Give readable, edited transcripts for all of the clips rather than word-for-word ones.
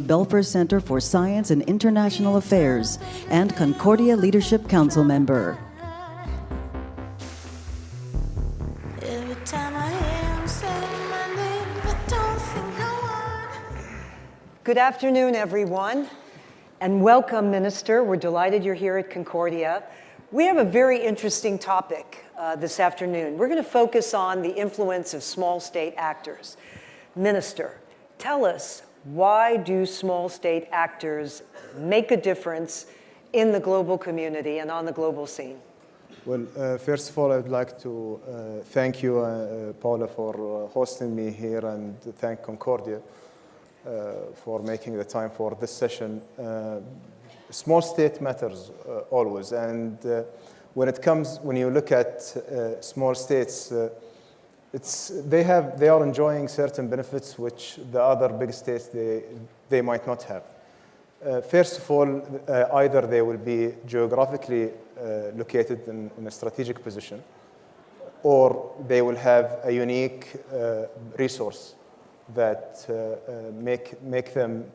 Belfer Center for Science and International Affairs and Concordia Leadership Council member. Good afternoon, everyone, and welcome, Minister. We're delighted you're here at Concordia. We have a very interesting topic this afternoon. We're going to focus on the influence of small state actors. Minister, tell us, why do small state actors make a difference in the global community and on the global scene? Well, first of all, I'd like to thank you, Paula, for hosting me here, and thank Concordia for making the time for this session. Small state matters always, and when you look at small states, they are enjoying certain benefits which the other big states they might not have. First of all, either they will be geographically located in a strategic position, or they will have a unique resource that make them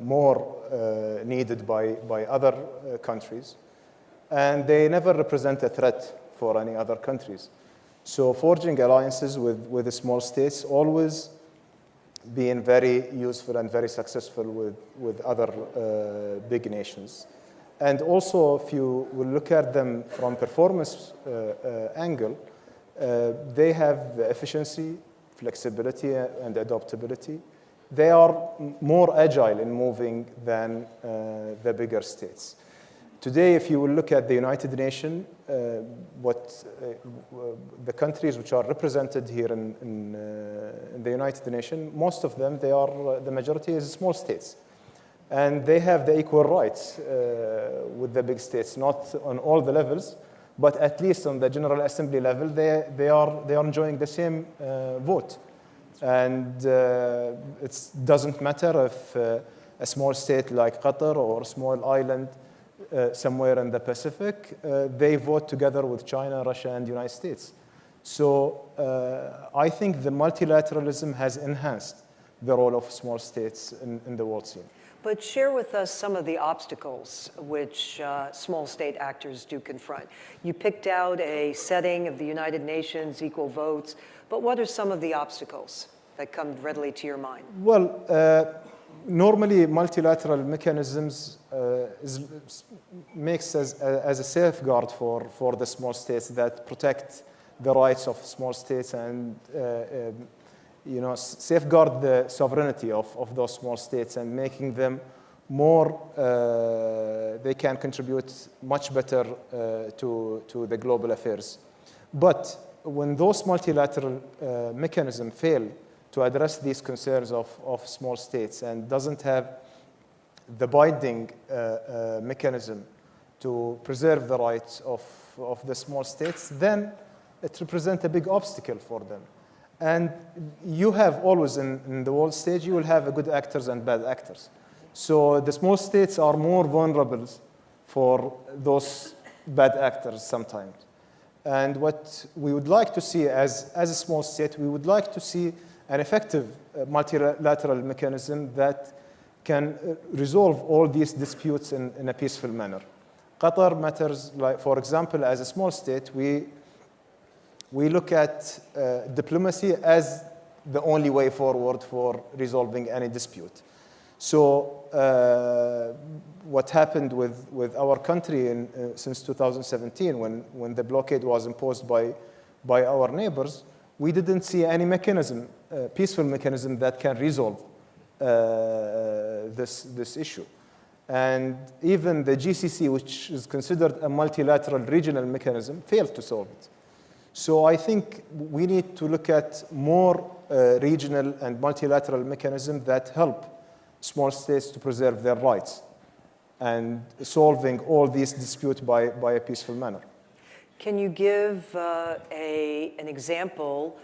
more needed by other countries, and they never represent a threat for any other countries. So forging alliances with the small states always being very useful and very successful with other big nations. And also, if you will look at them from performance angle, they have efficiency, flexibility, and adaptability. They are more agile in moving than the bigger states. Today, if you will look at the United Nations, the countries which are represented here in the United Nations, most of them, the majority is small states. And they have the equal rights with the big states, not on all the levels, but at least on the General Assembly level, they are enjoying the same vote. And it doesn't matter if a small state like Qatar or a small island somewhere in the Pacific, they vote together with China, Russia, and the United States. So I think the multilateralism has enhanced the role of small states in the world scene. But share with us some of the obstacles which small state actors do confront. You picked out a setting of the United Nations, equal votes, but what are some of the obstacles that come readily to your mind? Well, normally multilateral mechanisms makes as a safeguard for the small states that protect the rights of small states and safeguard the sovereignty of those small states and making them more, they can contribute much better to the global affairs. But when those multilateral mechanisms fail to address these concerns of small states and doesn't have the binding mechanism to preserve the rights of the small states, then it represents a big obstacle for them. And you have always in the world stage, you will have good actors and bad actors. So the small states are more vulnerable for those bad actors sometimes. And what we would like to see as a small state, we would like to see an effective multilateral mechanism that can resolve all these disputes in a peaceful manner. Qatar matters, like, for example, as a small state, we look at diplomacy as the only way forward for resolving any dispute. So what happened with our country since 2017, when the blockade was imposed by our neighbors, we didn't see any mechanism, peaceful mechanism that can resolve this issue. And even the GCC, which is considered a multilateral regional mechanism, failed to solve it. So I think we need to look at more regional and multilateral mechanisms that help small states to preserve their rights and solving all these disputes by a peaceful manner. Can you give an example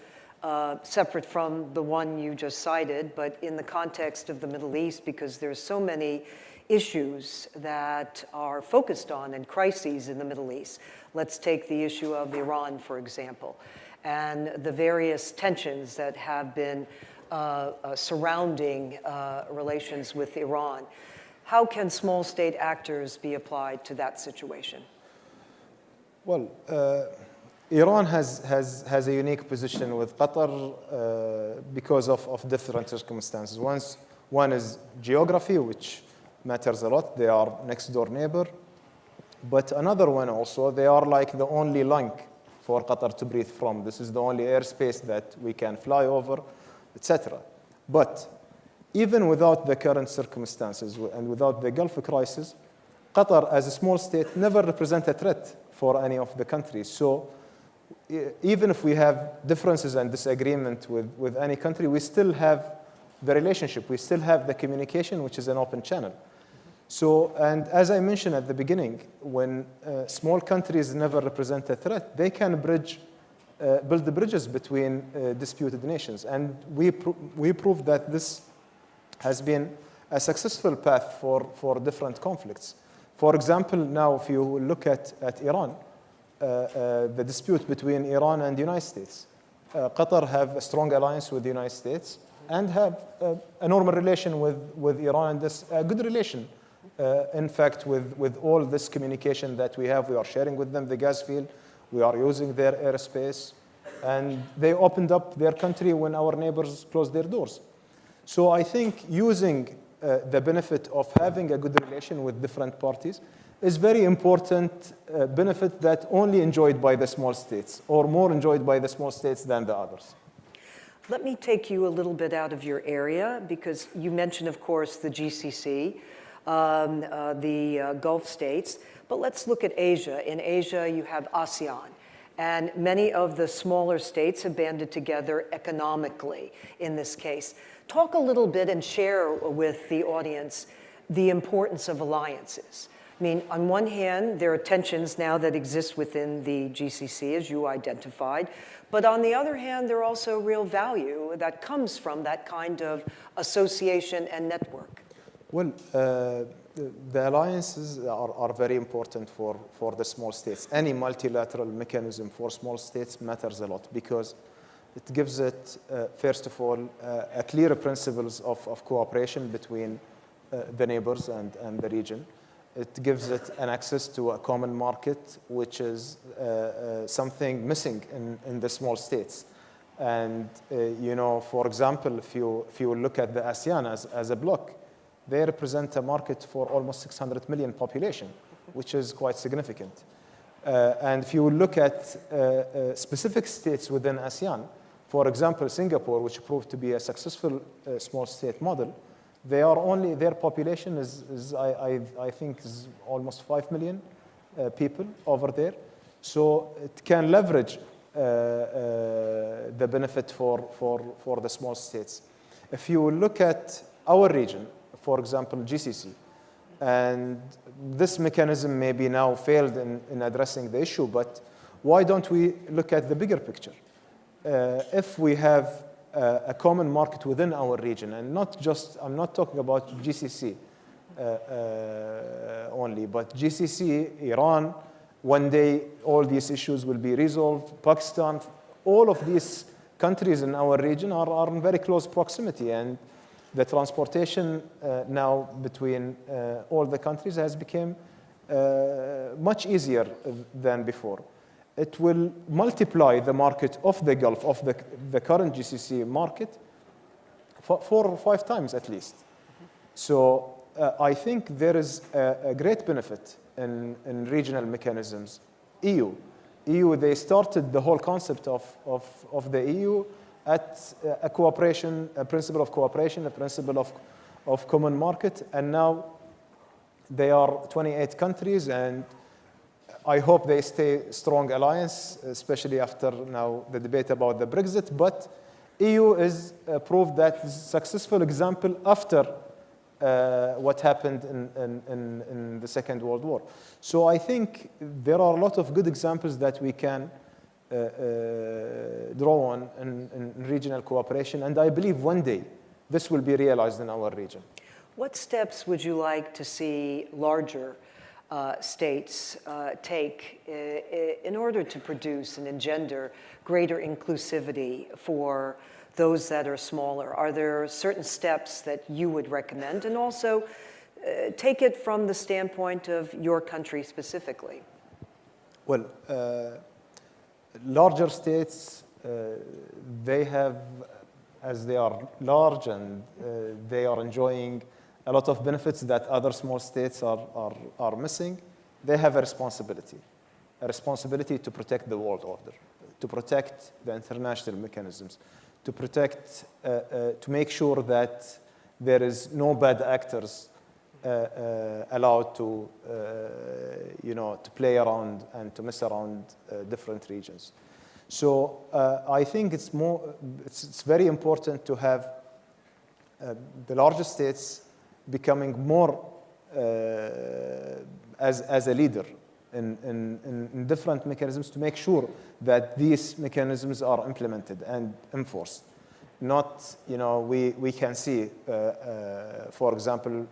separate from the one you just cited, but in the context of the Middle East, because there's so many issues that are focused on and crises in the Middle East. Let's take the issue of Iran, for example, and the various tensions that have been surrounding relations with Iran. How can small state actors be applied to that situation? Well, Iran has a unique position with Qatar because of different circumstances. One is geography, which matters a lot. They are next door neighbor. But another one also, they are like the only link for Qatar to breathe from. This is the only airspace that we can fly over, etc. But even without the current circumstances and without the Gulf crisis, Qatar as a small state never represent a threat for any of the countries. So even if we have differences and disagreement with any country, we still have the relationship. We still have the communication, which is an open channel. So, and as I mentioned at the beginning, when small countries never represent a threat, they can build the bridges between disputed nations. And we proved that this has been a successful path for different conflicts. For example, now if you look at Iran, the dispute between Iran and the United States, Qatar have a strong alliance with the United States and have a normal relation with Iran, and this a good relation. In fact, with all this communication that we have, we are sharing with them the gas field, we are using their airspace, and they opened up their country when our neighbors closed their doors. So I think using the benefit of having a good relation with different parties is very important benefit that only enjoyed by the small states, or more enjoyed by the small states than the others. Let me take you a little bit out of your area, because you mentioned, of course, the GCC, the Gulf states, but let's look at Asia. In Asia, you have ASEAN, and many of the smaller states have banded together economically in this case. Talk a little bit and share with the audience the importance of alliances. I mean, on one hand, there are tensions now that exist within the GCC, as you identified, but on the other hand, there are also real value that comes from that kind of association and network. Well, the alliances are very important for the small states. Any multilateral mechanism for small states matters a lot because it gives it, first of all, a clear principles of cooperation between the neighbors and the region. It gives it an access to a common market, which is something missing in the small states. And, you know, for example, if you look at the ASEAN as a bloc, they represent a market for almost 600 million population, which is quite significant. And if you look at specific states within ASEAN, for example, Singapore, which proved to be a successful small state model, their population I think is almost 5 million people over there. So it can leverage the benefit for the small states. If you look at our region, for example, GCC, and this mechanism maybe now failed in addressing the issue, but why don't we look at the bigger picture? If we have a common market within our region, and not just, I'm not talking about GCC only, but GCC, Iran, one day all these issues will be resolved, Pakistan, all of these countries in our region are in very close proximity, and the transportation now between all the countries has become much easier than before. It will multiply the market of the Gulf, of the current GCC market, 4 or 5 times at least. So I think there is a great benefit in regional mechanisms. EU, they started the whole concept of the EU at a cooperation, a principle of cooperation, a principle of common market, and now they are 28 countries, and I hope they stay strong alliance, especially after now the debate about the Brexit. But EU is proved that is a successful example after what happened in the Second World War. So I think there are a lot of good examples that we can draw on in regional cooperation, and I believe one day this will be realized in our region. What steps would you like to see larger states take in order to produce and engender greater inclusivity for those that are smaller? Are there certain steps that you would recommend? And also, take it from the standpoint of your country specifically. Well, larger states, they have, as they are large and they are enjoying a lot of benefits that other small states are missing, they have a responsibility to protect the world order, to protect the international mechanisms, to protect, to make sure that there is no bad actors allowed to, to play around and to mess around different regions. So I think it's very important to have the larger states becoming more as a leader in different mechanisms to make sure that these mechanisms are implemented and enforced. Not, we can see, for example,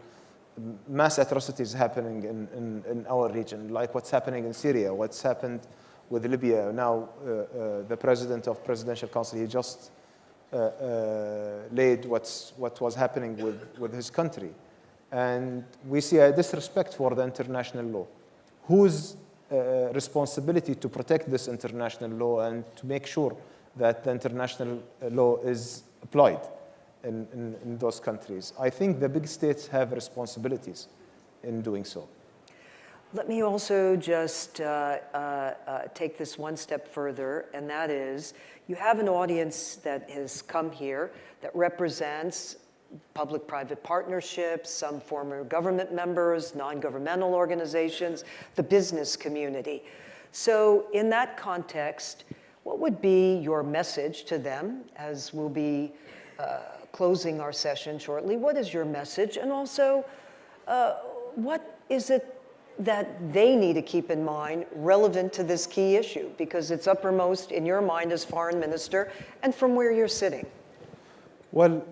mass atrocities happening in our region, like what's happening in Syria, what's happened with Libya. Now, the president of Presidential Council, he just laid what was happening with his country. And we see a disrespect for the international law. Whose responsibility to protect this international law and to make sure that the international law is applied in those countries? I think the big states have responsibilities in doing so. Let me also just take this one step further, and that is, you have an audience that has come here that represents public-private partnerships, some former government members, non-governmental organizations, the business community. So in that context, what would be your message to them, as we'll be closing our session shortly? What is your message? And also, what is it that they need to keep in mind relevant to this key issue? Because it's uppermost in your mind as foreign minister and from where you're sitting. Well,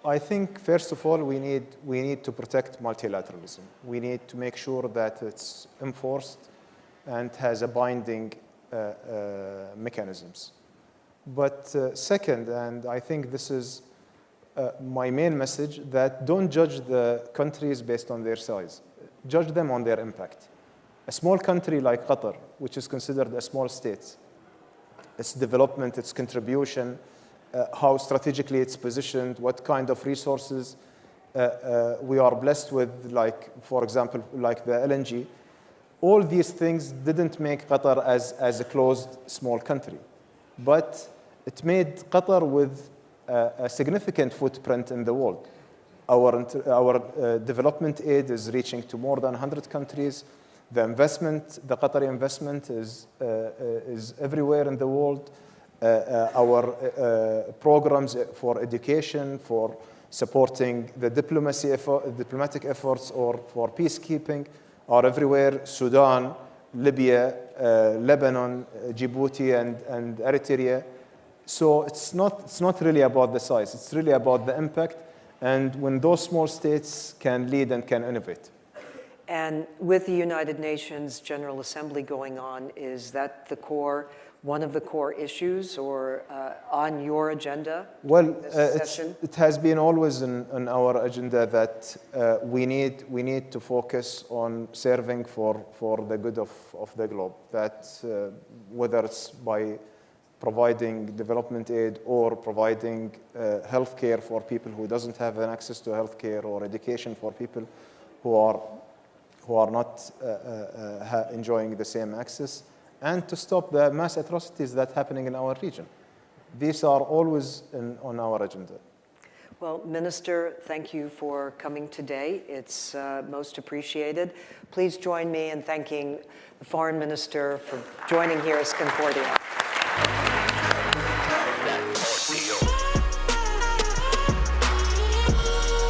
I think, first of all, we need to protect multilateralism. We need to make sure that it's enforced and has a binding mechanisms. But second, and I think this is my main message, that don't judge the countries based on their size. Judge them on their impact. A small country like Qatar, which is considered a small state, its development, its contribution, how strategically it's positioned, what kind of resources we are blessed with, like, for example, like the LNG. All these things didn't make Qatar as a closed, small country. But it made Qatar with a significant footprint in the world. Our development aid is reaching to more than 100 countries. The investment, the Qatari investment is everywhere in the world. Our programs for education, for supporting the diplomatic efforts or for peacekeeping are everywhere. Sudan, Libya, Lebanon, Djibouti, and Eritrea. So it's not really about the size. It's really about the impact, and when those small states can lead and can innovate. And with the United Nations General Assembly going on, is that one of the core issues or on your agenda? Well, it has been always on our agenda that we need to focus on serving for the good of the globe. That whether it's by providing development aid or providing health care for people who doesn't have an access to health care, or education for people who are not enjoying the same access, and to stop the mass atrocities that are happening in our region. These are always on our agenda. Well, Minister, thank you for coming today. It's most appreciated. Please join me in thanking the Foreign Minister for joining here as Concordia.